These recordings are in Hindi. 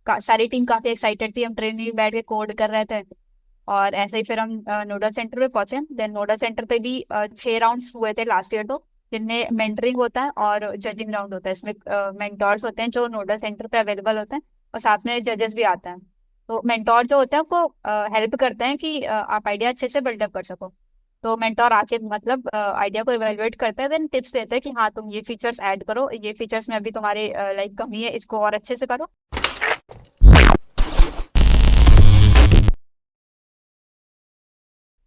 सारी टीम काफी एक्साइटेड थी, हम ट्रेन में बैठ के कोड कर रहे थे। और ऐसे ही फिर हम नोडल सेंटर पे पहुंचे। देन नोडल सेंटर पे भी 6 राउंड्स हुए थे लास्ट ईयर तो, जिनमें मेंटरिंग होता है और जजिंग राउंड होता है। इसमें मेंटोर्स होते हैं जो नोडल सेंटर पे अवेलेबल होते हैं, और साथ में जजेस भी आते हैं। तो मेंटोर जो होता है वो हेल्प करते हैं कि आप आइडिया अच्छे से बिल्डअप कर सको। तो मेंटोर आके मतलब आइडिया को इवेलुएट करता है, देन टिप्स देते हैं कि हाँ तुम ये फीचर्स ऐड करो, ये फीचर्स में अभी तुम्हारे लाइक कमी है, इसको और अच्छे से करो।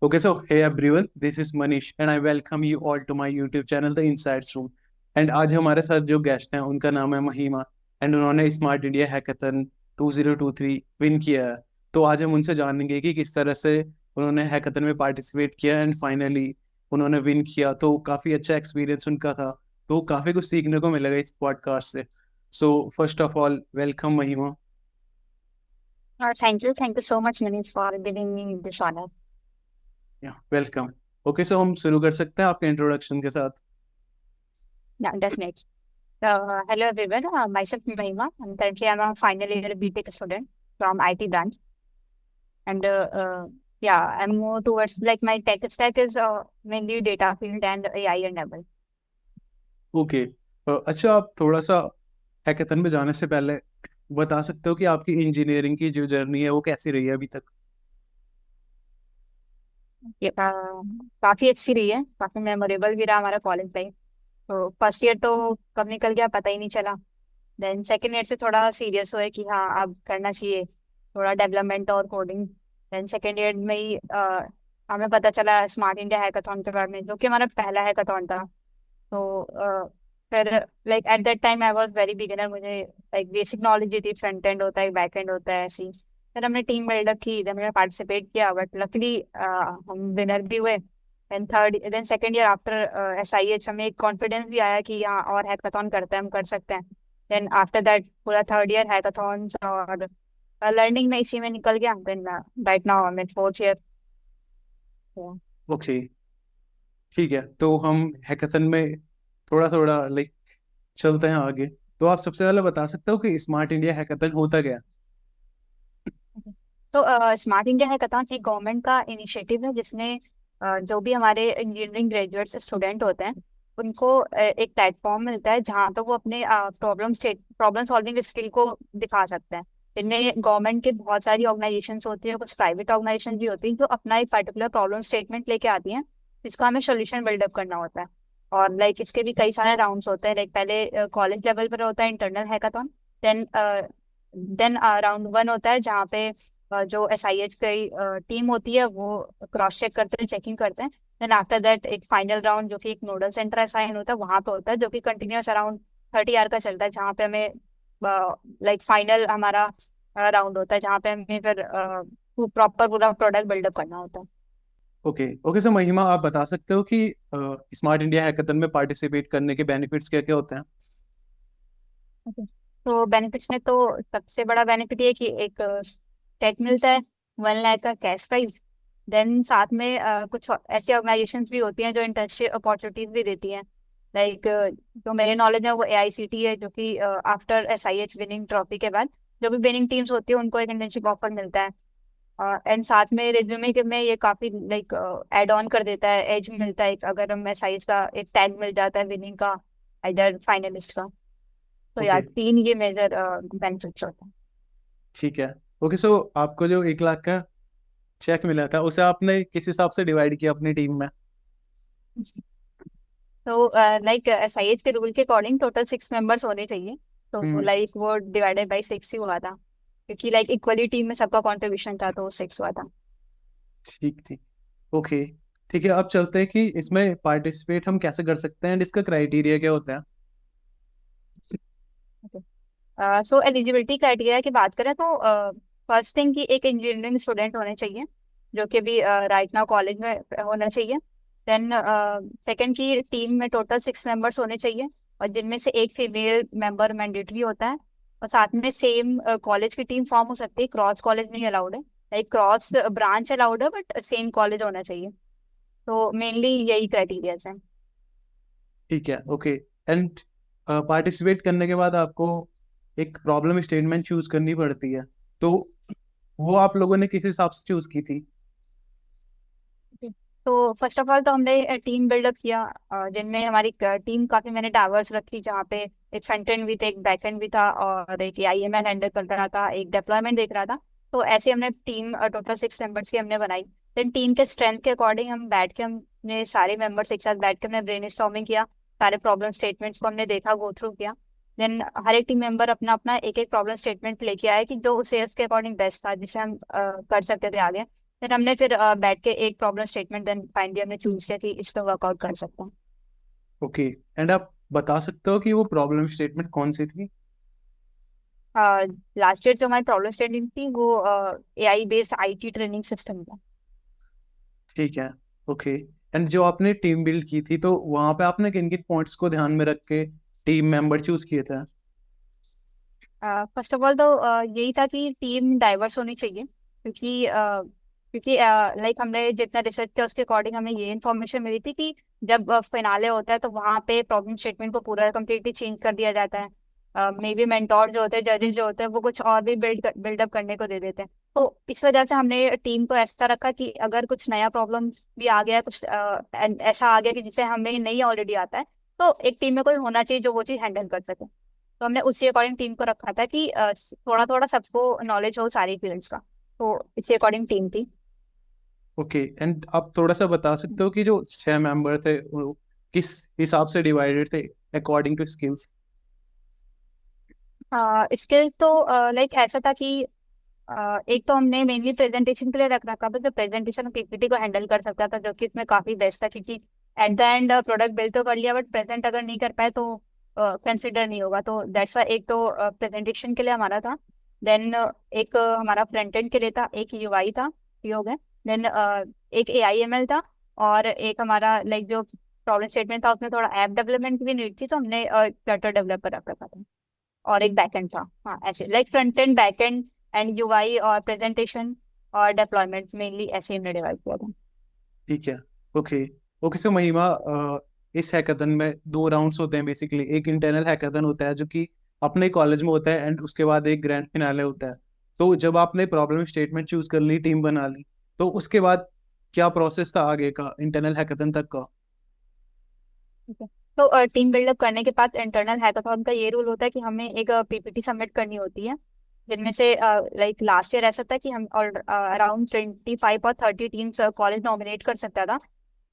Okay, so hey everyone, this is Manish and I welcome you all to my YouTube channel The Insights Room. And आज हमारे साथ जो गेस्ट हैं उनका नाम है महिमा एंड उन्होंने स्मार्ट इंडिया हैकाथन 2023 विन किया है। तो आज हम उनसे जानेंगे कि किस तरह से उन्होंने हैकाथन में पार्टिसिपेट किया एंड फाइनली उन्होंने विन किया। तो काफ़ी अच्छा एक्सपीरियंस उनका था, तो काफ़ी कुछ सीखने को मिलेगा इस पॉडकास्ट से। So first of all welcome Mahima. और thank you so much Manish for giving me this honour. Yeah welcome. Okay, so हम शुरू कर सकते हैं आपके इंट्रोडक्शन के साथ। Yeah, definitely. Hello everyone. Myself Mahima. And currently I'm a final year BTech student from IT branch. And yeah, I'm more towards like my tech stack is mainly data field and AI and ML. Okay, अच्छा आप थोड़ा सा हैकाथन में जाने से पहले बता सकते हो कि आपकी इंजीनियरिंग की जो जर्नी है वो कैसी रही है अभी तक। ये काफी अच्छी रही है, काफी मेमोरेबल भी रहा हमारा कॉलेज लाइफ। तो फर्स्ट ईयर तो कब निकल गया पता ही नहीं चला। देन सेकेंड ईयर से थोड़ा सीरियस हुए कि हाँ अब करना चाहिए थोड़ा डेवलपमेंट और कोडिंग। देन सेकेंड ईयर में ही हमें पता चला स्मार्ट इंडिया हैकाथॉन के बारे में, जो कि हमारा पहला हैकाथॉन था। तो फिर like at that time I was very beginner, मुझे लाइक बेसिक नॉलेज थी, फ्रंट एंड होता है बैक एंड होता है ऐसी। फिर हमने टीम बिल्डअप की, then हमने पार्टिसिपेट किया, बट लकीली हम विनर भी हुए। Then second year after SIH हमें एक कॉन्फिडेंस भी आया कि हाँ और हैकाथॉन करते हैं, हम कर सकते हैं। देन आफ्टर दैट पूरा थर्ड ईयर हैकाथॉन्स और लर्निंग में इसी में निकल गया। Then right now I am in fourth year. Okay, ठीक है, तो हम हैकाथन में थोड़ा थोड़ा लाइक चलते हैं आगे। तो आप सबसे पहले बता सकते हो कि स्मार्ट इंडिया हैकाथन होता क्या है। तो स्मार्ट इंडिया हैकाथॉन एक गवर्नमेंट का इनिशिएटिव है, जिसमें जो भी हमारे इंजीनियरिंग ग्रेजुएट्स स्टूडेंट होते हैं उनको एक प्लेटफॉर्म मिलता है जहाँ तो वो अपने प्रॉब्लम सॉल्विंग स्किल को दिखा सकते हैं। इनमें गवर्नमेंट के बहुत सारी ऑर्गेनाइजेशंस होती हैं, कुछ प्राइवेट ऑर्गेनाइजेशन भी होती हैं जो अपना एक पर्टिकुलर प्रॉब्लम स्टेटमेंट लेके आती हैं, जिसका हमें सोल्यूशन बिल्डअप करना होता है। और लाइक इसके भी कई सारे राउंड्स होते हैं। लाइक पहले कॉलेज लेवल पर होता है internal hackathon. Then then round 1 होता है जहाँ पे जो SIH की टीम होती है वो क्रॉस चेक करते हैं, चेकिंग करते हैं। देन आफ्टर दैट एक फाइनल राउंड जो कि एक नोडल सेंटर असाइन होता है वहां पे होता है, जो कि कंटिन्यूअस अराउंड 30 आवर का चलता है, जहाँ पे हमें लाइक फाइनल हमारा राउंड होता है जहाँ पे हमें फिर प्रॉपर पूरा प्रोडक्ट बिल्डअप करना होता है। ओके ओके, सो महिमा आप बता सकते हो कि स्मार्ट इंडिया हैकाथन में पार्टिसिपेट करने के बेनिफिट्स क्या क्या होते हैं। Okay. तो बेनिफिट्स में तो सबसे बड़ा बेनिफिट ये कि एक टेक मिलता है, 1 लाख का कैश प्राइज। देन साथ में कुछ ऐसी ऑर्गेनाइजेशंस भी होती हैं जो इंटर्नशिप अपॉर्चुनिटीज भी देती हैं। लाइक जो मेरे नॉलेज है वो AICT है, जो कि आफ्टर SIH विनिंग ट्रॉफी के बाद जो भी विनिंग टीम्स होती है उनको एक इंटर्नशिप ऑफर मिलता है। एंड साथ में रिज्यूमे के में ये काफी लाइक एड ऑन कर देता है, एज मिलता है अगर हम SIH का एक टैग मिल जाता है विनिंग का, इधर फाइनलिस्ट का। तो यार ओके, 3 ये मेजर बेनिफिट्स होते हैं। ठीक है। ओके, सो आपको जो 1 लाख का चेक मिला था उसे आपने किस हिसाब से डिवाइड किया अपनी टीम में। तो लाइक SIH के रूल के अकॉर्डिंग टोटल 6 मेंबर्स होने चाहिए। तो हम्म, लाइक वो डिवाइडेड बाई 6 ही हुआ था, क्योंकि लाइक इक्वली टीम में सबका कंट्रीब्यूशन था तो 6 हुआ था। ठीक ठीक। ओके, ठीक है, अब चलते हैं कि इसमें पार्टिसिपेट हम कैसे कर सकते हैं एंड इसका क्राइटेरिया क्या होता है। सो एलिजिबिलिटी क्राइटेरिया की बात करें तो फर्स्ट थिंग कि एक इंजीनियरिंग स्टूडेंट होने चाहिए, जो कि अभी राइट नाउ कॉलेज में होना चाहिए। देन सेकंड की टीम में टोटल 6 मेंबर्स होने चाहिए, और जिनमें से एक फीमेल मेंबर मैंडेटरी होता है। और साथ में सेम कॉलेज की टीम फॉर्म हो सकती है, क्रॉस कॉलेज नहीं अलाउड है। लाइक क्रॉस ब्रांच अलाउड है बट सेम कॉलेज होना चाहिए। तो मेनली यही क्राइटेरियाज हैं। ठीक है, ओके। एंड पार्टिसिपेट करने के बाद आपको एक प्रॉब्लम स्टेटमेंट चूज करनी पड़ती है, तो वो आप लोगों ने किस हिसाब से चूज की थी? तो फर्स्ट ऑफ ऑल तो हमने टीम बिल्डअप किया, जिनमें हमारी टीम काफी मैंने डाइवर्स रखी, जहाँ पे एक फ्रंट एंड भी था, एक बैक एंड भी था, और एक आईएमएल हैंडल कर रहा था, एक डिप्लॉयमेंट देख रहा था। तो ऐसे हमने टीम टोटल 6 मेंबर्स की हमने बनाई। देन टीम के स्ट्रेंथ के अकॉर्डिंग हम बैठ के हमने सारे मेंबर्स एक साथ बैठ के हमने ब्रेनस्टॉर्मिंग किया, सारे प्रॉब्लम स्टेटमेंट्स को हमने देखा, गो थ्रू किया। देन हर एक टीम मेंबर अपना अपना एक एक प्रॉब्लम स्टेटमेंट लेके आया कि जो उसे उसके अकॉर्डिंग बेस्ट था, जिसे हम कर सकते थे आगे। फिर हमने बैठ के एक प्रॉब्लम स्टेटमेंट देन फाइनली हमने चूज किया कि इस पे वर्कआउट कर सकते हैं। ओके, एंड आप बता सकते हो कि वो प्रॉब्लम स्टेटमेंट कौन सी थी? लास्ट ईयर जो हमारी प्रॉब्लम स्टेटमेंट थी वो AI based IT training system था। ठीक है। ओके, एंड जो आपने टीम बिल्ड की थी, तो वहां पे आपने किन किन पॉइंट्स को ध्यान में रख के टीम मेंबर चूज किए थे? फर्स्ट ऑफ ऑल तो यही था कि टीम डाइवर्स होनी चाहिए, क्योंकि लाइक हमने जितना रिसर्च किया उसके अकॉर्डिंग हमें ये इन्फॉर्मेशन मिली थी कि जब फिनाले होता है तो वहाँ पे प्रॉब्लम स्टेटमेंट को पूरा कम्प्लीटली चेंज कर दिया जाता है। मे बी मेंटोर जो होते हैं, जजेस जो होते हैं, वो कुछ और भी बिल्डअप करने को दे देते हैं। तो इस वजह से हमने टीम को ऐसा रखा कि अगर कुछ नया प्रॉब्लम भी आ गया, कुछ ऐसा आ गया कि जिसे हमें नहीं ऑलरेडी आता है, तो एक टीम में कोई होना चाहिए जो वो चीज़ हैंडल कर सके। तो हमने उसी अकॉर्डिंग टीम को रखा था कि थोड़ा थोड़ा सबको नॉलेज हो सारी फील्ड्स का। तो इसी अकॉर्डिंग टीम थी। ओके, एंड आप थोड़ा सा बता सकते हो कि जो 6 मेंबर थे वो किस हिसाब से डिवाइडेड थे अकॉर्डिंग टू स्किल्स? स्किल तो लाइक ऐसा था कि एक तो हमने मेनली प्रेजेंटेशन के लिए रख रखा था, जो प्रेजेंटेशन पीपीटी को हैंडल कर सकता था, जो कि इसमें काफी बेस्ट था, क्योंकि at the end product build तो कर लिया बट प्रेजेंट अगर नहीं कर पाए तो कंसिडर नहीं होगा। तो दैट्स वाई एक तो प्रेजेंटेशन के लिए हमारा था। देन एक हमारा फ्रंट एंड के लिए था, एक यूआई था, ये हो गए। देन एक एआईएमएल था, और एक हमारा लाइक जो प्रॉब्लम स्टेटमेंट था उसमें थोड़ा ऐप डेवलपमेंट की भी नीड थी, तो हमने फ्लटर डेवलपर रख रखा था, और एक बैकएंड था। हाँ, ऐसे like front end backend and UI और प्रेजेंटेशन और डेप्लॉयमेंट मेनली ऐसे हमने डिवाइड किया था। ठीक है। ओके। ओके, सो महिमा, इस हैकाथन में 2 राउंड्स होते हैं बेसिकली। एक इंटरनल हैकाथन होता है जो कि अपने कॉलेज में होता है, एंड उसके बाद एक ग्रैंड फिनाले होता है। तो जब आपने प्रॉब्लम स्टेटमेंट चूज कर ली, टीम बना ली, तो उसके बाद क्या प्रोसेस था आगे का इंटरनल हैकाथन तक का? ठीक है। तो टीम बिल्डअप करने के बाद इंटरनल हैकाथॉन का ये रूल होता है कि हमें एक पीपीटी सबमिट करनी होती है, जिनमें से लाइक लास्ट ईयर ऐसा था कि हम और अराउंड 25 और 30 टीम्स कॉलेज नॉमिनेट कर सकता था।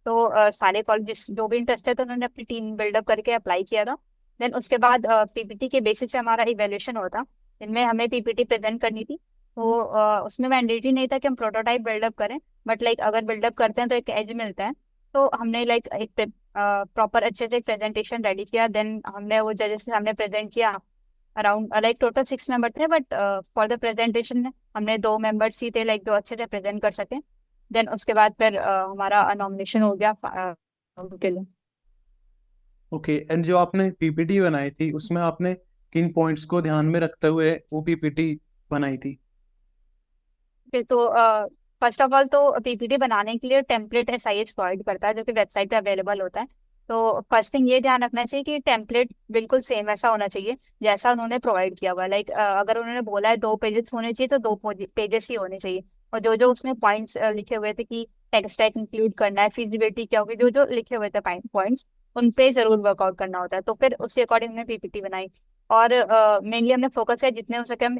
तो सारे कॉलेज जो भी इंटरेस्टेड थे उन्होंने अपनी टीम बिल्डअप करके अप्लाई किया था। देन उसके बाद पीपीटी के बेसिस से हमारा इवेल्यूशन होता, जिनमें हमें पीपीटी प्रेजेंट करनी थी। तो उसमें मैंडेटरी नहीं था कि हम प्रोटोटाइप बिल्डअप करें, बट लाइक अगर बिल्डअप करते हैं तो एक एज मिलता है। तो हमने लाइक एक प्रॉपर अच्छे से प्रेजेंटेशन रेडी किया, देन हमने वो जजेस के सामने प्रेजेंट किया। अराउंड लाइक टोटल 6 मेंबर थे, बट फॉर द प्रेजेंटेशन हमने 2 मेंबर्स ही थे लाइक जो अच्छे से प्रेजेंट कर सके। देन उसके बाद फिर हमारा नॉमिनेशन हो गया के लिए। ओके, एंड जो आपने पीपीटी बनाई थी उसमें आपने किन पॉइंट्स को ध्यान में रखते हुए वो पीपीटी बनाई थी? फिर तो फर्स्ट ऑफ ऑल तो पीपीटी बनाने के लिए टेम्पलेट एसआईएच प्रोवाइड करता है, जो कि वेबसाइट पे अवेलेबल होता है। तो फर्स्ट थिंग ये ध्यान रखना चाहिए कि टेम्पलेट बिल्कुल सेम ऐसा होना चाहिए जैसा उन्होंने प्रोवाइड किया हुआ है। लाइक अगर उन्होंने बोला है 2 पेजेस होने चाहिए तो 2 पेजेस ही होने चाहिए। और जो जो उसमें पॉइंट्स लिखे हुए थे कि टेक्स्ट टाइप इंक्लूड करना है, फिजिबिलिटी क्या होगी, जो जो लिखे हुए थे पॉइंट्स, उन पे जरूर वर्कआउट करना होता है। तो फिर उसी अकॉर्डिंग हमने पीपीटी बनाई। और मेनली हमने फोकस है जितने हो सके हम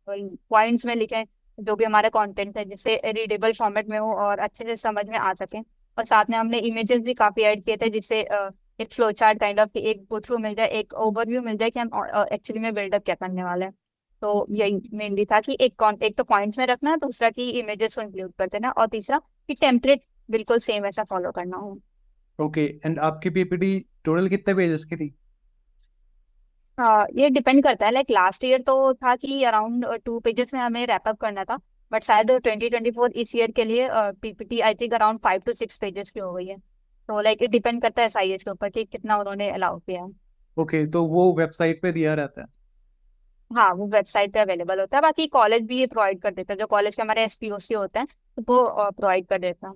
पॉइंट्स में लिखें, जो भी हमारा कंटेंट है, जिससे रीडेबल फॉर्मेट में हो और अच्छे से समझ में आ सके। और साथ में हमने इमेजेस भी काफी ऐड किए थे, जिससे एक फ्लो चार्ट काइंड ऑफ एक गो थ्रू मिल जाए, एक ओवरव्यू मिल जाए कि हम एक्चुअली में बिल्डअप क्या करने वाले हैं। तो यही मेनली था कि एक तो पॉइंट्स में रखना, दूसरा कि इमेजेस को इंक्लूड कर देना, और तीसरा कि टेम्पलेट बिल्कुल सेम ऐसा फॉलो करना हो। ओके, एंड आपकी पीपीटी टोटल कितने पेजेस की थी? ये डिपेंड करता है, लाइक लास्ट ईयर तो था कि अराउंड 2 पेजेस में हमें रैप अप करना था। बट शायद 2024 इस ईयर के लिए PPT I think around 5 to 6 pages की हो गई है। तो लाइक इट डिपेंड करता है साइज के ऊपर कि कितना उन्होंने अलाउ किया है। ओके, तो वो वेबसाइट पे दिया रहता है? हाँ, वो वेबसाइट पे अवेलेबल होता है, बाकी कॉलेज भी ये प्रोवाइड कर देता है, जो कॉलेज के हमारे एसपीओसी होते हैं तो वो प्रोवाइड कर देता है।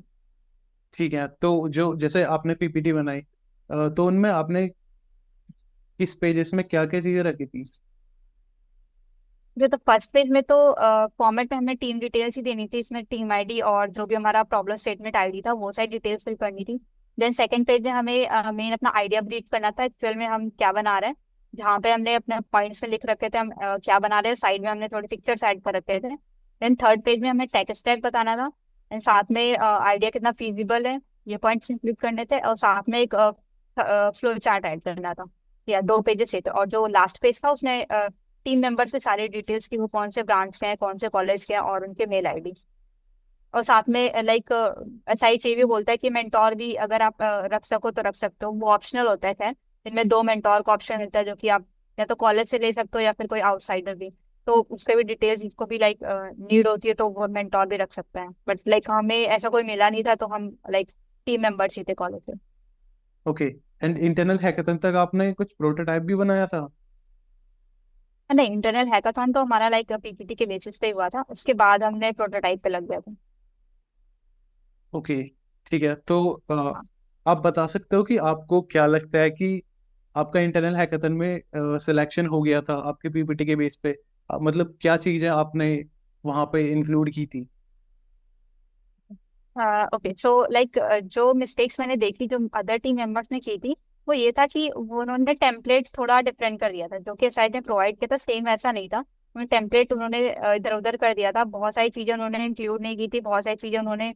ठीक है, तो जो जैसे आपने पीपीटी बनाई, तो उनमें आपने किस पेजेस में क्या क्या चीजें रखी थी? जो तो फर्स्ट पेज में तो फॉर्मेट में हमें टीम डिटेल्स ही देनी थी, इसमें टीम आईडी और जो भी हमारा प्रॉब्लम स्टेटमेंट आईडी था वो सारी डिटेल्स फिल करनी थी। देन सेकंड पेज में हमें मेन अपना आइडिया ब्रीफ करना था, एक्चुअल में हम क्या बना रहे हैं। जहाँ पे हमने अपने पॉइंट्स में लिख रखे थे हम क्या बना रहे हैं, साइड में हमने थोड़े पिक्चर्स ऐड कर रखे थे। देन थर्ड पेज में हमें टेक स्टैक बताना था, एंड साथ में आइडिया कितना फीजिबल है ये पॉइंट्स इंक्लूड करने थे, और साथ में एक फ्लो चार्ट ऐड करना था। या दो पेजेस थे, तो और जो लास्ट पेज था उसमें टीम मेंबर्स के सारे डिटेल्स की, वो कौन से ब्रांच के हैं, कौन से कॉलेज के हैं, और उनके मेल आईडी। और साथ में लाइक एसआईच भी बोलता है कि मेंटोर भी अगर आप रख सको तो रख सकते हो, वो ऑप्शनल होता है खैर। इनमें दो मेंटोर का ऑप्शन मिलता है, जो कि आप या तो कॉलेज से ले सकते हो या फिर कोई आउटसाइडर भी। तो उसके भी डिटेल्स जिसको भी लाइक नीड होती है तो वो मेंटोर भी रख सकते हैं, बट लाइक हमें ऐसा कोई मिला नहीं था, तो हम लाइक टीम मेंबर्स ही थे कॉलेज से। ओके। एंड इंटरनल हैकाथन तक आपने कुछ प्रोटोटाइप भी बनाया था? नहीं, इंटरनल हैकाथॉन तो हमारा लाइक पीपीटी के बेसिस पे हुआ था, उसके बाद हमने प्रोटोटाइप पे लग गया था। ओके, ठीक है। तो हाँ। आप बता सकते हो कि आपको क्या लगता है कि आपका इंटरनल हैकाथन में सिलेक्शन हो गया था आपके पीपीटी के बेस पे? मतलब क्या चीजें आपने वहां पे इंक्लूड की थी? ओके, सो लाइक जो मिस्टेक्स मैंने देखी जो अदर टीम मेंबर्स ने की थी, वो ये था कि वो उन्होंने टेम्पलेट थोड़ा डिफरेंट कर दिया था, जो कि शायद ने प्रोवाइड किया था सेम ऐसा नहीं था। उन्होंने टेम्पलेट उन्होंने इधर उधर कर दिया था, बहुत सारी चीजें उन्होंने इंक्लूड नहीं की थी, बहुत सारी चीजें उन्होंने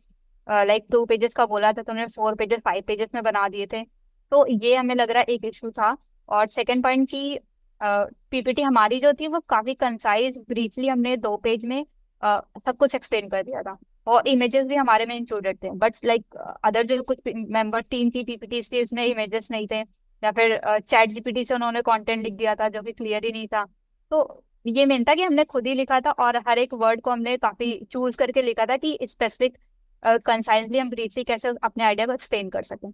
लाइक 2 पेजेस का बोला था तो उन्होंने 4 पेजेस 5 पेजेस में बना दिए थे। तो ये हमें लग रहा है एक इशू था। और सेकंड पॉइंट की पीपीटी हमारी जो थी वो काफी कंसाइज ब्रीफली हमने 2 पेज में सब कुछ एक्सप्लेन कर दिया था, और इमेजेस भी हमारे में इंक्लूडेड थे, बट लाइक अदर जो कुछ मेंबर टीम की पीपीटीज थी उसमें इमेजेस नहीं थे, या फिर चैट जीपीटी से उन्होंने कंटेंट लिख दिया था जो कि क्लियर ही नहीं था। तो ये मेन था कि हमने खुद ही लिखा था, और हर एक वर्ड को हमने काफी चूज करके लिखा था कि स्पेसिफिक कंसाइजली हम ब्रीफली कैसे अपने आइडिया को एक्सप्लेन कर सकें।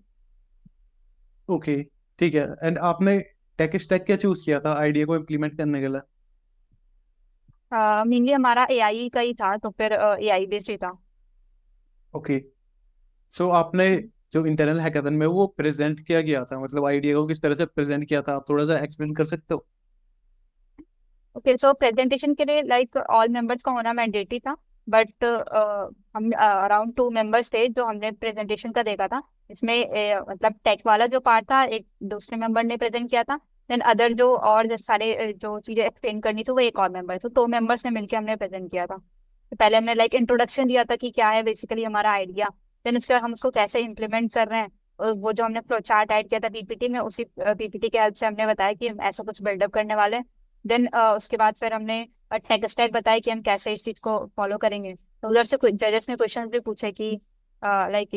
ओके, ठीक है। एंड आपने टेक स्टैक क्या चूज किया था आइडिया को इम्प्लीमेंट करने के लिए? मेनली हमारा एआई का ही था, तो फिर एआई बेस्ड ही था। ओके। सो आपने जो इंटरनल हैकाथन में वो प्रेजेंट किया गया था, मतलब आइडिया को किस तरह से प्रेजेंट किया था, आप थोड़ा सा एक्सप्लेन कर सकते हो? ओके, सो प्रेजेंटेशन के लिए लाइक ऑल मेंबर्स का होना मैंडेटरी था, बट हम अराउंड 2 मेंबर्स थे जो हमने प्रेजेंटेशन का देखा था। इसमें मतलब टेक वाला जो पार्ट था एक दूसरे मेंबर ने प्रेजेंट किया था, देन अदर जो और जो सारे जो चीजें एक्सप्लेन करनी थी वो एक और मेंबर, तो 2 मेंबर्स ने मिलकर हमने प्रेजेंट किया था। तो पहले हमने लाइक इंट्रोडक्शन दिया था कि क्या है बेसिकली हमारा आइडिया, देन उसके बाद हम उसको कैसे इम्प्लीमेंट कर रहे हैं। और वो जो हमने फ्लो चार्ट ऐड किया था पीपीटी में, उसी पीपीटी के हेल्प से हमने बताया कि हम ऐसा कुछ बिल्डअप करने वाले हैं। देन उसके बाद फिर हमने टेक स्टैक बताया कि हम कैसे इस चीज को फॉलो करेंगे। तो उधर से कुछ जजेस ने क्वेश्चन भी पूछे कि लाइक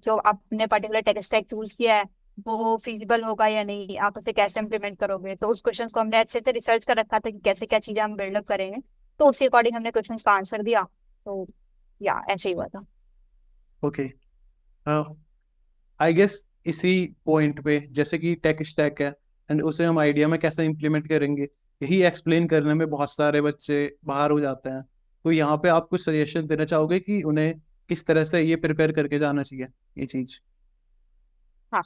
जो आपने पर्टिकुलर टेक स्टैक चूज किया है वो फिजिबल होगा या नहीं, आप उसे कैसे इम्प्लीमेंट करोगे। तो उस क्वेश्चन को हमने अच्छे से रिसर्च कर रखा था कि कैसे क्या चीजें हम बिल्डअप करेंगे, तो उसी अकॉर्डिंग हमने क्वेश्चन का आंसर दिया। तो या ऐसे ही हुआ था। ओके। आई गेस इसी पॉइंट पे, जैसे कि टेक स्टैक है एंड उसे हम आइडिया में कैसे इम्प्लीमेंट करेंगे, यही एक्सप्लेन करने में बहुत सारे बच्चे बाहर हो जाते हैं। तो यहाँ पे आप कुछ सजेशन देना चाहोगे कि उन्हें किस तरह से ये प्रिपेयर करके जाना चाहिए, ये चीज? हाँ।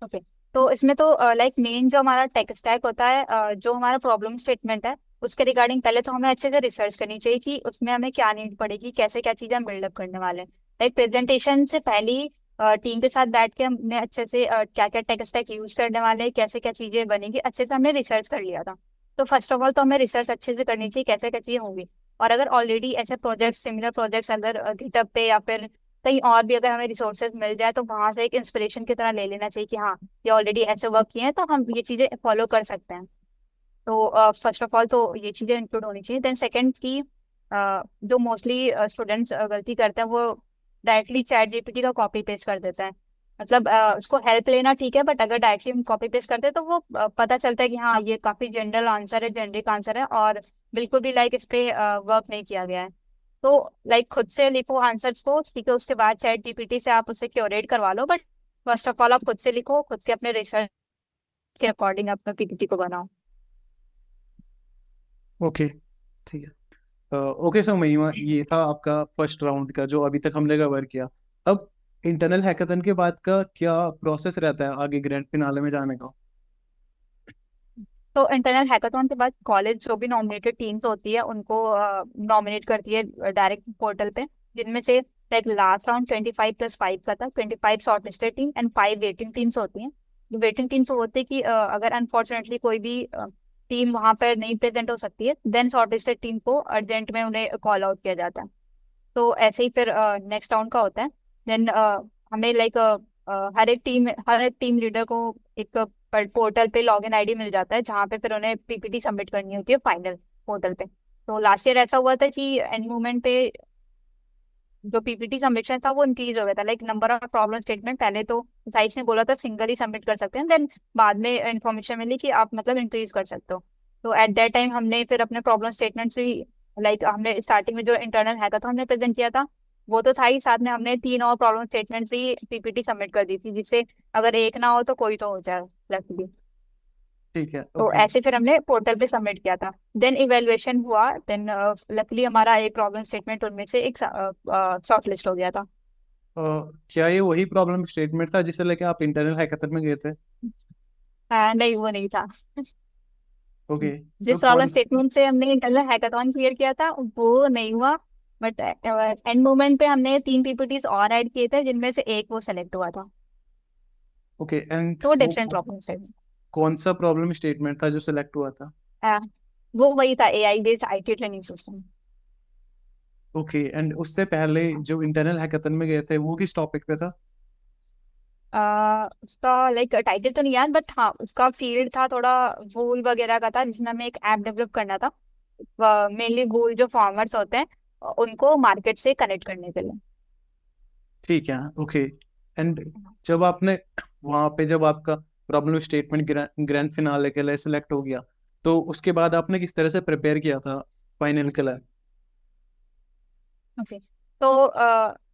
ओके, तो इसमें तो लाइक मेन जो हमारा टेक स्टैक होता है, जो हमारा प्रॉब्लम स्टेटमेंट है उसके रिगार्डिंग पहले तो हमें अच्छे से रिसर्च करनी चाहिए कि उसमें हमें क्या नीड पड़ेगी, कैसे क्या चीजें हम बिल्डअप करने वाले हैं। लाइक प्रेजेंटेशन से पहले ही टीम के साथ बैठ के हमने अच्छे से क्या क्या टेक स्टैक यूज करने वाले हैं, कैसे क्या चीजें बनेंगी, अच्छे से हमने रिसर्च कर लिया था। तो फर्स्ट ऑफ ऑल तो हमें रिसर्च अच्छे से करनी चाहिए कैसे क्या चीजें होंगी। और अगर ऑलरेडी ऐसे प्रोजेक्ट सिमिलर प्रोजेक्ट्स अगर गिटहब पे या फिर कहीं और भी अगर हमें रिसोर्सेज मिल जाए तो वहां से एक इंस्पिरेशन की तरह ले लेना चाहिए कि हाँ ये ऑलरेडी ऐसे वर्क किए हैं तो हम ये चीजें फॉलो कर सकते हैं। तो फर्स्ट ऑफ ऑल तो ये चीजें इंक्लूड होनी चाहिए। देन सेकंड की जो मोस्टली स्टूडेंट्स गलती करते हैं वो डायरेक्टली चैट जीपीटी का कॉपी पेस्ट कर देते हैं। मतलब उसको हेल्प लेना ठीक है, बट अगर डायरेक्टली हम कॉपी पेस्ट करते हैं तो वो पता चलता है कि हाँ ये काफी जनरल आंसर है, जेनरिक आंसर है, और बिल्कुल भी लाइक इस पे वर्क नहीं किया गया है। तो लाइक खुद से लिखो आंसर्स को, ठीक है, उसके बाद चैट जीपीटी से आप उसे क्यूरेट करवा लो, बट फर्स्ट ऑफ ऑल आप खुद से लिखो, खुद के अपने रिसर्च के अकॉर्डिंग अपने पीपीटी को बनाओ। ओके, ठीक है। ओके, सो महिमा, ये था आपका फर्स्ट राउंड का जो अभी तक हमने कवर किया। अब इंटरनल हैकाथन के बाद का क्या प्रोसेस रहता है आगे ग्रैंड फिनाले में जाने का? तो इंटरनल हैकाथॉन के बाद कॉलेज जो भी नॉमिनेटेड टीम्स होती है उनको नॉमिनेट करती है डायरेक्ट पोर्टल पे, जिनमें से लाइक लास्ट राउंड 25+5 का था, 25 short listed team and 5 waiting teams होती हैं। जो वेटिंग टीम्स होती है कि अगर अनफॉर्चुनेटली कोई भी टीम वहां पर नहीं प्रेजेंट हो सकती है, देन शॉर्ट लिस्टेड टीम को अर्जेंट में उन्हें कॉल आउट किया जाता है। तो ऐसे ही फिर नेक्स्ट राउंड का होता है। देन हमें लाइक हर एक टीम लीडर को एक पोर्टल पे लॉगिन आईडी मिल जाता है, जहाँ पे फिर उन्हें पीपीटी सबमिट करनी होती है फाइनल पोर्टल पे। तो लास्ट ईयर ऐसा हुआ था कि एंड मोमेंट पे जो पीपीटी सबमिशन था वो इंक्रीज हो गया था, like number of problem statement पहले तो साइज ने बोला था सिंगल ही सबमिट कर सकते हैं, देन बाद में इंफॉर्मेशन मिली कि आप मतलब इंक्रीज कर सकते हो। तो एट दैट टाइम हमने फिर अपने प्रॉब्लम स्टेटमेंट्स भी, लाइक हमने स्टार्टिंग में जो इंटरनल हैका था हमने प्रेजेंट किया था, वो तो था ही, साथ में हमने 3 और प्रॉब्लम स्टेटमेंट्स भी पीपीटी सबमिट कर दी थी, जिससे अगर एक ना हो तो कोई तो हो जाए लकीली। ठीक है, तो ओके। ऐसे फिर हमने पोर्टल पे सबमिट किया था। देन इवेलुएशन हुआ, देन लकीली हमारा एक प्रॉब्लम स्टेटमेंट उनमें से एक शॉर्ट लिस्ट हो गया था। क्या ये वही प्रॉब्लम स्टेटमेंट था जिसे लेके आप इंटरनल हैकाथन में गए थे? नहीं, वो नहीं था। ओके। तो जिस प्रॉब्लम कौन? स्टेटमेंट से हमने इंटरनल हैकाथॉन क्लियर किया था वो नहीं हुआ, बट एंड मोमेंट पे हमने 3 पीपीटीज और ऐड किए थे, जिनमें से एक वो सेलेक्ट हुआ था। ओके, एंड तो वो डिफरेंट प्रॉब्लम स्टेटमेंट। कौन सा प्रॉब्लम स्टेटमेंट था जो सिलेक्ट हुआ था? वो वही था, AI based IT training system. Okay, and उससे पहले जो इंटरनल हैकाथन में गए थे वो किस टॉपिक पे था? उसका लाइक टाइटल तो नहीं याद, बट हाँ उसका फील्ड था थोड़ा वूल वगैरह का था, जिसमें हमें एक ऐप डेवलप करना था, मेनली वूल जो फार्मर्स होते हैं उनको मार्केट से कनेक्ट करने के लिए। ठीक है, ओके। एंड जब आपने वहां पे जब आपका प्रॉब्लम स्टेटमेंट ग्रैंड फिनाले के लिए सिलेक्ट हो गया, तो उसके बाद आपने किस तरह से प्रिपेयर किया था फाइनल के लिए? ओके। तो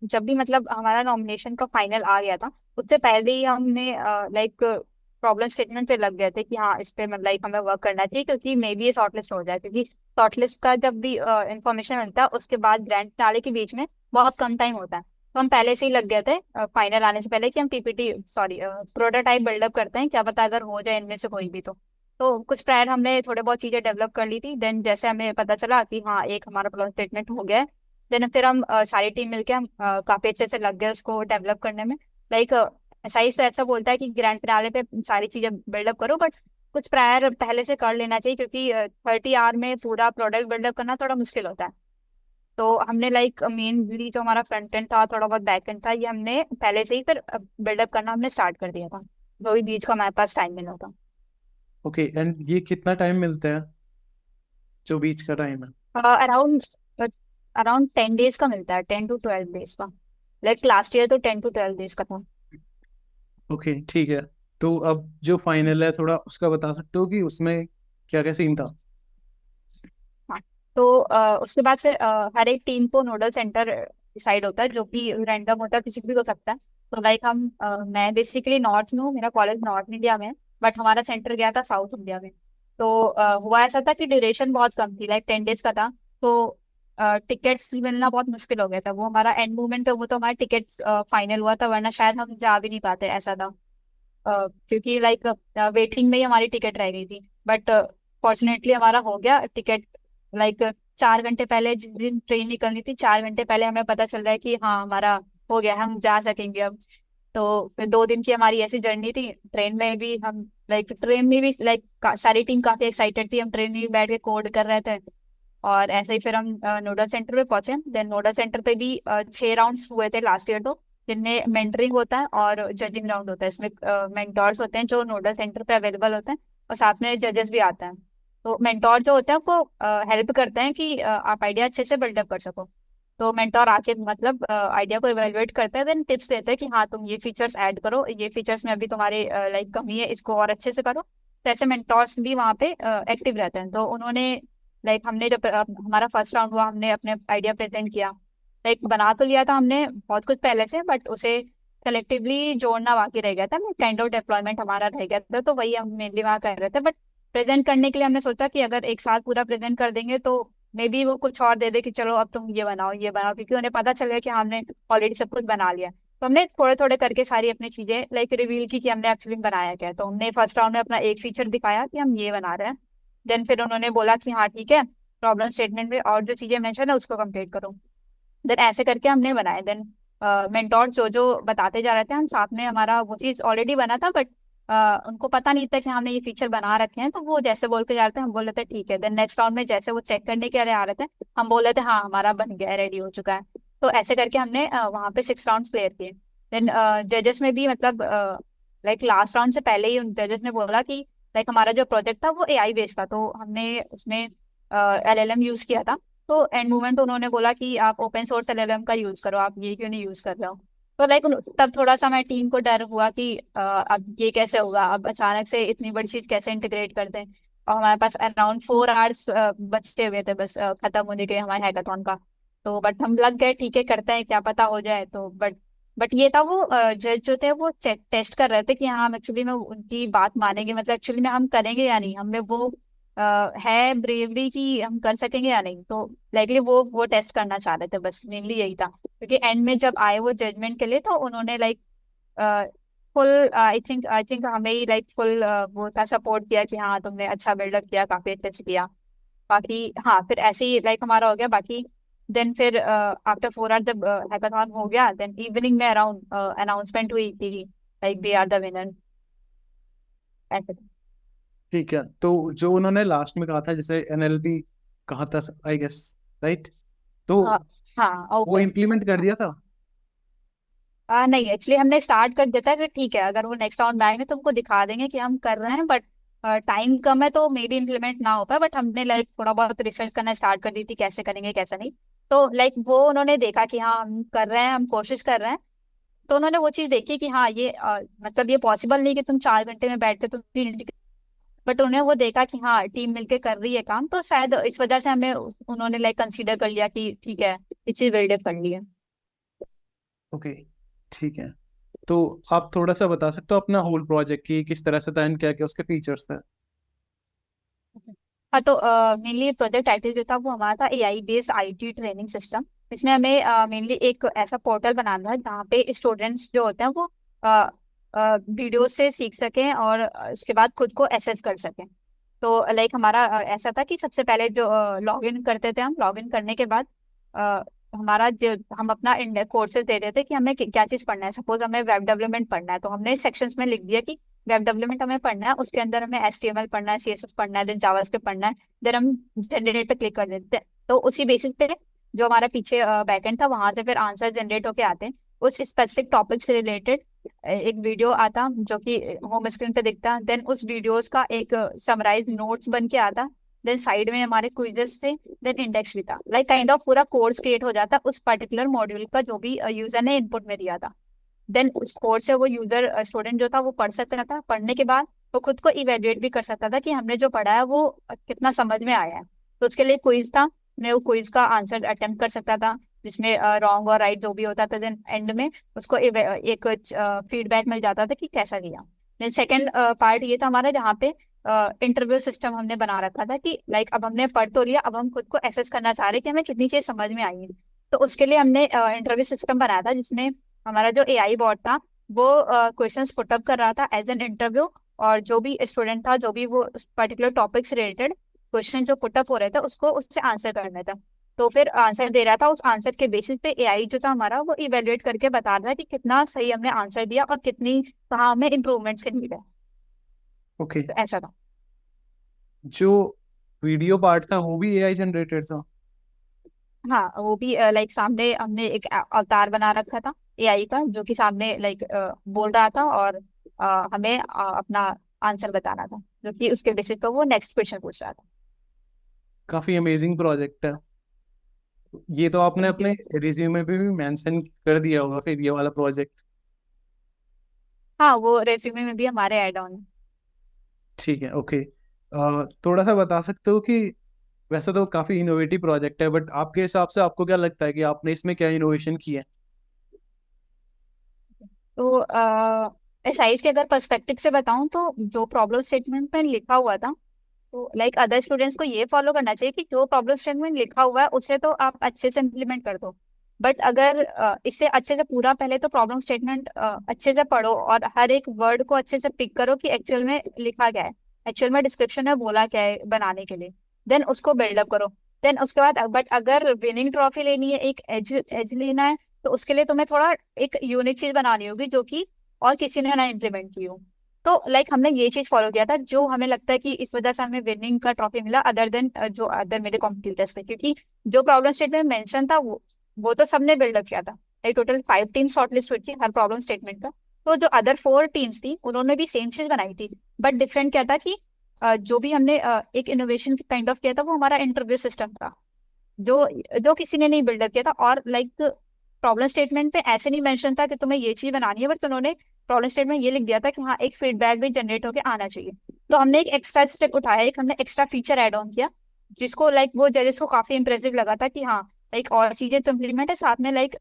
जब भी मतलब हमारा नॉमिनेशन का फाइनल आ गया था, उससे पहले ही हमने लाइक प्रॉब्लम स्टेटमेंट पे लग गए थे कि हाँ इस पे मतलब लाइक हमें वर्क करना चाहिए, क्योंकि मे बी ये शॉर्टलिस्ट हो जाए, क्योंकि शॉर्टलिस्ट का जब भी इंफॉर्मेशन मिलता है उसके बाद ग्रैंड फिनाले के बीच में बहुत कम टाइम होता है। तो हम पहले से ही लग गए थे फाइनल आने से पहले कि हम पीपीटी सॉरी प्रोटोटाइप बिल्डअप करते हैं, क्या पता अगर हो जाए इनमें से कोई भी। तो कुछ प्रायर हमने थोड़े बहुत चीजें डेवलप कर ली थी, देन जैसे हमें पता चला कि हाँ एक हमारा प्रॉब्लम स्टेटमेंट हो गया है, देन फिर हम सारी टीम मिलके हम काफी अच्छे से लग गए उसको डेवलप करने में। लाइक साइंस तो ऐसा बोलता है कि ग्रैंड फिनाले पे सारी चीजें बिल्डअप करो, बट कुछ प्रायर पहले से कर लेना चाहिए, क्योंकि 30 आवर में पूरा प्रोडक्ट बिल्डअप करना थोड़ा मुश्किल होता है। तो हमने लाइक मेनली जो हमारा फ्रंट एंड था, थोड़ा बहुत बैक एंड था, ये हमने पहले से ही फिर बिल्डअप करना हमने स्टार्ट कर दिया था, जो भी बीच का हमारे पास टाइम मिला था। ओके, एंड ये कितना टाइम मिलता है जो बीच का टाइम है? अराउंड अराउंड 10 डेज का मिलता है, 10 to 12 डेज का। लाइक लास्ट ईयर तो 10 to 12 डेज का था। ओके, ठीक है। तो अब जो फाइनल है थोड़ा उसका बता सकते हो कि उसमें क्या क्या सीन था? हाँ। तो उसके बाद फिर हर एक टीम को नोडल सेंटर डिसाइड होता है, जो कि रैंडम होता है, किसी को भी हो सकता है। तो लाइक मैं बेसिकली नॉर्थ में हूँ, मेरा कॉलेज नॉर्थ इंडिया में है, बट हमारा सेंटर गया था साउथ इंडिया में। तो हुआ ऐसा था कि ड्यूरेशन बहुत कम थी, लाइक 10 डेज का था। तो टिकट्स मिलना बहुत मुश्किल हो गया था, वो हमारा एंड मोमेंट पे वो तो हमारा टिकट्स फाइनल हुआ था, वरना शायद हम जा भी नहीं पाते, ऐसा था। क्योंकि लाइक वेटिंग में ही हमारी टिकट रह गई थी, बट फॉर्चुनेटली हमारा हो गया टिकट। लाइक 4 घंटे पहले, जिस दिन ट्रेन निकलनी थी 4 घंटे पहले हमें पता चल रहा है कि हाँ हमारा हो गया, हम जा सकेंगे अब। तो फिर 2 दिन की हमारी ऐसी जर्नी थी, ट्रेन में भी हम लाइक ट्रेन में भी लाइक सारी टीम काफी एक्साइटेड थी, हम ट्रेन में भी बैठ के कोड कर रहे थे। और ऐसे ही फिर हम नोडल सेंटर पे पहुंचे, देन नोडल सेंटर पे भी 6 राउंड्स हुए थे लास्ट ईयर तो, जिनमें मेंटरिंग होता है और जजिंग राउंड होता है। इसमें मेंटोर्स होते हैं जो नोडल सेंटर पे अवेलेबल होते हैं, और साथ में जजेस भी आते हैं। तो मेंटोर जो होता है वो हेल्प करते हैं कि आप आइडिया अच्छे से बिल्डअप कर सको। तो मेंटोर आके मतलब आइडिया को इवेलुएट करते हैं, देन टिप्स देते हैं कि हाँ तुम ये फीचर्स ऐड करो, ये फीचर्स में अभी तुम्हारे लाइक कमी है, इसको और अच्छे से करो। तो ऐसे मेंटोर्स भी वहाँ पे एक्टिव रहते हैं। तो उन्होंने लाइक हमने जब हमारा फर्स्ट राउंड हुआ, हमने अपने आइडिया प्रेजेंट किया, लाइक बना तो लिया था हमने बहुत कुछ पहले से, बट उसे कलेक्टिवली जोड़ना बाकी रह गया था, काइंड ऑफ डिप्लॉयमेंट हमारा रह गया था, तो वही हम मेनली वहाँ कर रहे थे। बट प्रेजेंट करने के लिए हमने सोचा कि अगर एक साथ पूरा प्रेजेंट कर देंगे तो मे बी वो कुछ और दे दे कि चलो अब तुम ये बनाओ ये बनाओ, क्योंकि उन्हें पता चल गया कि हमने ऑलरेडी सब कुछ बना लिया। तो हमने थोड़े थोड़े करके सारी अपनी चीजें लाइक रिवील की कि हमने एक्चुअली बनाया क्या है। तो हमने फर्स्ट राउंड में अपना एक फीचर दिखाया कि हम ये बना रहे हैं। देन फिर उन्होंने बोला कि हाँ ठीक है, प्रॉब्लम स्टेटमेंट में और जो चीजें मेंशन है उसको कंप्लीट करो। देन ऐसे करके हमने बनाए। देन मेंटोर जो जो बताते जा रहे थे, हम साथ में, हमारा वो चीज ऑलरेडी बना था, बट उनको पता नहीं था कि हमने ये फीचर बना रखे हैं। तो वो जैसे बोल के जा रहे थे, हम बोल रहे थे ठीक है। देन नेक्स्ट राउंड में जैसे वो चेक करने के लिए आ रहे थे, हम बोल रहे थे हाँ हमारा बन गया है, रेडी हो चुका है। तो ऐसे करके हमने वहाँ पे 6 राउंड क्लियर किए। देन जजेस में भी मतलब लाइक लास्ट राउंड से पहले ही उन जजेस ने बोला कि लाइक हमारा जो प्रोजेक्ट था वो एआई बेस्ड था, तो हमने उसमें एलएलएम यूज किया था। तो एंड मोमेंट उन्होंने बोला कि आप ओपन सोर्स एलएलएम का यूज करो, आप ये क्यों नहीं यूज कर रहे हो। तो लाइक तब थोड़ा सा मैं टीम को डर हुआ कि अब ये कैसे होगा, अब अचानक से इतनी बड़ी चीज कैसे इंटीग्रेट करते हैं। और हमारे पास अराउंड 4 आवर्स बचते हुए थे बस खत्म होने के हमारे हैकाथॉन का। तो बट हम लग गए, ठीक है करते हैं, क्या पता हो जाए। तो बट ये था, वो जज जो थे वो चेक टेस्ट कर रहे थे कि हाँ हम एक्चुअली में उनकी बात मानेंगे, मतलब एक्चुअली में हम करेंगे या नहीं, हमें वो है ब्रेवरी की हम कर सकेंगे या नहीं। तो लाइकली वो टेस्ट करना चाह रहे थे, बस मेनली यही था। क्योंकि एंड में जब आए वो जजमेंट के लिए, तो उन्होंने लाइक फुल आई थिंक हमें ही लाइक फुल वो था सपोर्ट किया कि हाँ तुमने अच्छा बिल्डअप किया, काफी अच्छे से किया। बाकी हाँ फिर ऐसे ही लाइक हमारा हो गया बाकी। देन फिर आफ्टर 4 आवर जब हैकाथॉन हो गया, देन इवनिंग में अराउंड अनाउंसमेंट हुई थी like we are the winner, ऐसे। ठीक है, तो जो उन्होंने लास्ट में कहा था, जैसे एनएलपी कहा था, आई गेस, राइट? तो हाँ हाँ वो ओके। इम्प्लीमेंट कर दिया था? नहीं एक्चुअली हमने स्टार्ट कर देता है कि ठीक है अगर वो नेक्स्ट राउंड में आएंगे तो उनको दिखा देंगे कि हम कर रहे हैं, बट टाइम कम है तो मे बी इम्प्लीमेंट ना हो पाए। बट हमने लाइक थोड़ा बहुत रिसर्च करना स्टार्ट कर दी थी, कैसे करेंगे कैसे नहीं। तो लाइक वो उन्होंने देखा कि हाँ हम कर रहे हैं, हम कोशिश कर रहे हैं। तो उन्होंने वो चीज देखी कि हाँ ये मतलब ये पॉसिबल नहीं कि तुम 4 घंटे में बैठ के तुम बट उन्हें वो देखा कि हाँ टीम मिलके कर रही है काम, तो शायद इस वजह से हमें उन्होंने लाइक कंसीडर कर लिया कि ठीक है ये चीज बिल्डअप कर ली है। ओके, ठीक है। तो आप थोड़ा सा बता सकते हो अपना होल प्रोजेक्ट की किस तरह से था एंड क्या क्या उसके फीचर्स थे? हाँ तो मेनली प्रोजेक्ट टाइटल जो था वो हमारा था AI based IT training system. इसमें हमें मेनली एक ऐसा पोर्टल बनाना है जहाँ पे स्टूडेंट्स जो होते हैं वो वीडियो से सीख सकें और उसके बाद खुद को एसेस कर सकें। तो लाइक हमारा ऐसा था कि सबसे पहले जो लॉग इन करते थे, हम लॉग इन करने के बाद अ, हमारा जो हम अपना कोर्सेज दे रहे थे कि हमें क्या चीज़ पढ़ना है। सपोज हमें वेब डेवलपमेंट पढ़ना है, तो हमने सेक्शंस में लिख दिया कि वेब डेवलपमेंट हमें पढ़ना है, उसके अंदर हमें HTML पढ़ना है, CSS पढ़ना है, देन जावास्क्रिप्ट पढ़ना है। देन हम जनरेट पे क्लिक कर देते हैं, तो उसी बेसिस पे जो हमारा पीछे बैकएंड था वहां से फिर आंसर जनरेट होके आते हैं। उस स्पेसिफिक टॉपिक से रिलेटेड एक वीडियो आता जो कि होम स्क्रीन पे दिखता, देन उस वीडियोस का एक समराइज नोट्स बन के आता। देन साइड में हमारे क्विजेस थे, देन इंडेक्स भी था। लाइक काइंड ऑफ पूरा कोर्स क्रिएट हो जाता उस पर्टिकुलर मॉड्यूल का जो भी यूजर ने इनपुट में दिया था। देन उस कोर्स से वो यूजर स्टूडेंट जो था वो पढ़ सकता था। पढ़ने के बाद वो खुद को इवेल्युएट भी कर सकता था कि हमने जो पढ़ा है वो कितना समझ में आया है। तो उसके लिए क्विज था, मैं वो क्विज का आंसर अटेम्प्ट कर सकता था जिसमें रॉन्ग और राइट जो भी होता था। देन एंड में उसको एक फीडबैक मिल जाता था कि कैसा किया। देन सेकेंड पार्ट ये था हमारा जहाँ पे इंटरव्यू सिस्टम हमने बना रखा था कि लाइक अब हमने पढ़ तो लिया, अब हम खुद को एसेस करना चाह रहे हैं कि हमें कितनी चीज समझ में आई है। तो उसके लिए हमने इंटरव्यू सिस्टम बनाया था जिसमें हमारा जो एआई बॉट था वो क्वेश्चंस पुटअप कर रहा था एज एन इंटरव्यू। और जो भी स्टूडेंट था, जो भी वो पर्टिकुलर टॉपिक से रिलेटेड क्वेश्चन जो पुटअप हो रहे थे उसको उससे आंसर करना था। तो फिर आंसर दे रहा था, उस आंसर के बेसिस पे एआई जो था हमारा वो इवेल्युएट करके बता रहा था कि कितना सही हमने आंसर दिया और कितनी कहाँ हमें इम्प्रूवमेंट्स की नीड है। ओके, तो ऐसा था। जो वीडियो पार्ट था वो भी एआई जनरेटेड था? हाँ वो भी लाइक सामने हमने एक अवतार बना रखा था एआई का जो कि सामने लाइक बोल रहा था और हमें अपना आंसर बताना था, जो कि उसके बेसिस पर वो नेक्स्ट क्वेश्चन पूछ रहा था। काफी अमेजिंग प्रोजेक्ट है। ये तो आपने थैंक यू। अपने रिज्यूमे पे भी मेंशन कर दिया होगा फिर, ये वाला प्रोजेक्ट। हाँ वो रेज्यूमे में भी हमारे ऐड ऑन है। ठीक है, ओके। थोड़ा सा बता सकते हो कि वैसे तो काफी इनोवेटिव प्रोजेक्ट है, बट आपके हिसाब से आपको क्या लगता है कि आपने इसमें क्या इनोवेशन की है? तो एसआईज के अगर पर्सपेक्टिव से बताऊं तो जो प्रॉब्लम स्टेटमेंट में लिखा हुआ था, तो लाइक अदर स्टूडेंट्स को ये फॉलो करना चाहिए कि जो प्रॉब्लम स्टेटमेंट लिखा हुआ है उसे तो आप अच्छे से इम्प्लीमेंट कर दो। बट अगर इससे अच्छे से पूरा पहले तो प्रॉब्लम स्टेटमेंट अच्छे से पढ़ो और हर एक वर्ड को अच्छे से पिक करो कि एक्चुअल में लिखा क्या है, एक्चुअल में डिस्क्रिप्शन में बोला क्या है बनाने के लिए, देन उसको बिल्डअप करो। देन उसके बाद बट अगर विनिंग ट्रॉफी लेनी है, एक एज एज लेना है, तो उसके लिए तुम्हें थोड़ा एक यूनिक चीज बनानी होगी जो कि और किसी ने ना इम्प्लीमेंट की हो। तो लाइक हमने ये चीज फॉलो किया था जो हमें लगता है कि इस वजह से हमें विनिंग का ट्रॉफी मिला, अदर देन जो अदर मेरे कॉम्पिटिटर्स थे, क्योंकि जो प्रॉब्लम स्टेटमेंट मेंशन था वो तो सबने बिल्डअप किया था। एक टोटल 5 टीम शॉर्टलिस्ट हुई थी हर प्रॉब्लम स्टेटमेंट का। तो जो अदर 4 टीम्स थी उन्होंने भी सेम चीज बनाई थी, बट डिफरेंट क्या था कि जो भी हमने एक इनोवेशन काइंड ऑफ किया था वो हमारा इंटरव्यू सिस्टम था, जो जो किसी ने नहीं बिल्डअप किया था। और लाइक प्रॉब्लम स्टेटमेंट पे ऐसे नहीं मेंशन था कि तुम्हें ये चीज बनानी है, बट उन्होंने प्रॉब्लम स्टेटमेंट ये लिख दिया था कि हाँ एक फीडबैक भी जनरेट होकर आना चाहिए। तो हमने एक एक्स्ट्रा स्टेप उठाया, एक हमने एक्स्ट्रा फीचर ऐड ऑन किया, जिसको लाइक वो जजेस को काफी इंप्रेसिव लगा था कि हाँ लाइक और चीजें तो इम्प्लीमेंट है साथ में, लाइक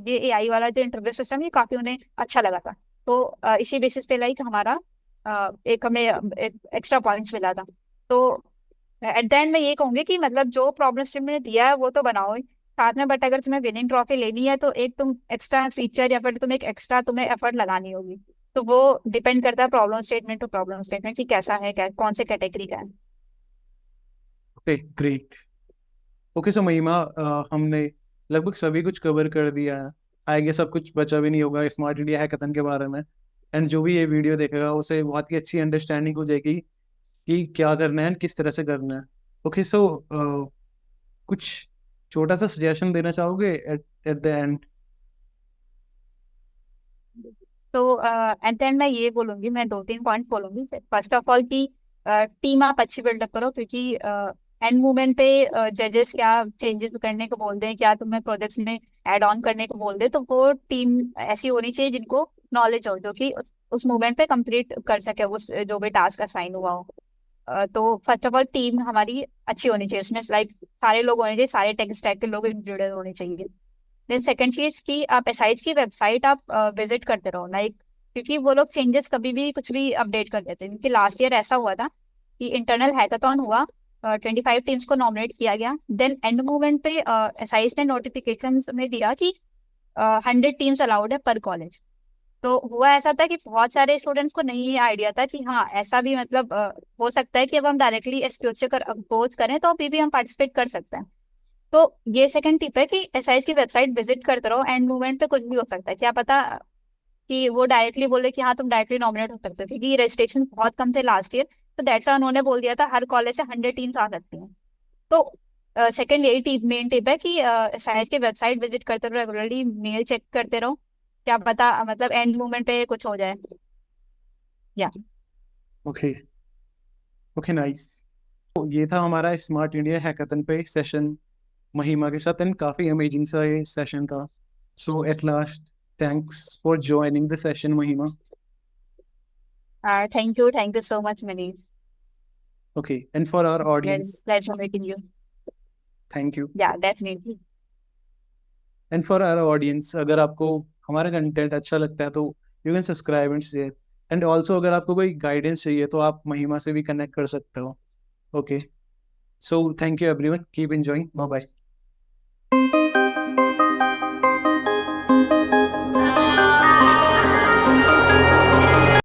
ये एआई वाला जो इंटरव्यू सिस्टम है काफी उन्हें अच्छा लगा था। तो इसी बेसिस पे लाइक हमारा एक हमें एक्स्ट्रा पॉइंट्स मिला था। तो एट द एंड मैं ये कहूंगी कि मतलब जो प्रॉब्लम स्टेटमेंट मैंने दिया है वो तो बनाओ ही साथ में, बट अगर तुम्हें विनिंग ट्रॉफी लेनी है तो एक तुम एक्स्ट्रा फीचर या फिर तुम एक एक्स्ट्रा तुम्हें एफर्ट लगानी होगी। तो वो डिपेंड करता है problem statement to problem statement कि कैसा है, कौन से कैटेगरी का है। Okay great. ओके सो महिमा, हमने लगभग सभी कुछ कवर कर दिया है। आई गेस सब कुछ बचा भी नहीं होगा स्मार्ट इंडिया हैकाथन के बारे में। एंड जो भी ये वीडियो देखेगा उसे बहुत ही अच्छी अंडरस्टैंडिंग हो जाएगी कि क्या करना है एंड किस तरह से करना है। ओके सो कुछ छोटा सा सजेशन देना चाहोगे एट एट द एंड? तो एट द एंड मैं ये बोलूंगी, मैं 2-3 पॉइंट बोलूंगी। फर्स्ट ऑफ ऑल कि टीम आप अच्छी बिल्डअप करो, क्योंकि एंड मूवमेंट पे जजेस क्या चेंजेस करने को बोल दें, क्या तुम्हें प्रोजेक्ट्स में ऐड ऑन करने को बोल दे, तो वो टीम ऐसी होनी चाहिए जिनको नॉलेज हो, जो कि उस मूवमेंट पे कंप्लीट कर सके उस जो भी टास्क असाइन हुआ हो। तो फर्स्ट ऑफ ऑल टीम हमारी अच्छी होनी चाहिए, उसमें लाइक सारे लोग होने चाहिए, सारे टेक स्टैक के लोग इंक्लूडेड होने चाहिए। देन सेकंड चीज कि आप एसआईज की वेबसाइट आप विजिट करते रहो, लाइक क्योंकि वो लोग चेंजेस कभी भी कुछ भी अपडेट कर देते हैं। क्योंकि लास्ट ईयर ऐसा हुआ था कि इंटरनल हैकाथॉन हुआ, 25 टीम्स को नॉमिनेट किया गया, देन एंड मूवमेंट पे एसआईज ने नोटिफिकेशन में दिया कि 100 टीम्स अलाउड है पर कॉलेज। तो हुआ ऐसा था कि बहुत सारे स्टूडेंट्स को नहीं ये आइडिया था कि हाँ ऐसा भी मतलब हो सकता है कि अब हम डायरेक्टली एसक्यूएच से अप्रोच करें तो अभी भी हम पार्टिसिपेट कर सकते हैं। तो ये सेकंड टिप है कि एसआईज की वेबसाइट विजिट करते रहो, एंड मूवमेंट पे कुछ भी हो सकता है, क्या पता कि वो डायरेक्टली बोले कि हाँ तुम डायरेक्टली नॉमिनेट हो सकते हो, क्योंकि रजिस्ट्रेशन बहुत कम थे लास्ट ईयर। तो दैट्स व्हाई उन्होंने बोल दिया था हर कॉलेज से 100 टीम्स आ सकती हैं। तो सेकंड यही टिप, मेन टिप है कि एसआईज की वेबसाइट विजिट करते रहो, रेगुलरली मेल चेक करते रहो, क्या पता मतलब एंड मूवमेंट पे कुछ हो जाए। या ओके ओके नाइस। तो ये था हमारा स्मार्ट इंडिया हैकाथन पे सेशन महिमा के साथ, एंड काफी अमेजिंग सा ये सेशन था। So at last thanks for joining the session Mahima. Thank you so much Manish, okay and for our audience, pleasure meeting you. Thank you. Yeah definitely. And for our audience, अगर आपको हमारा कंटेंट अच्छा लगता है तो you can subscribe and share. And also अगर आपको कोई गाइडेंस चाहिए तो आप महिमा से भी कनेक्ट कर सकते हो। Okay so thank you everyone, keep enjoying, bye bye.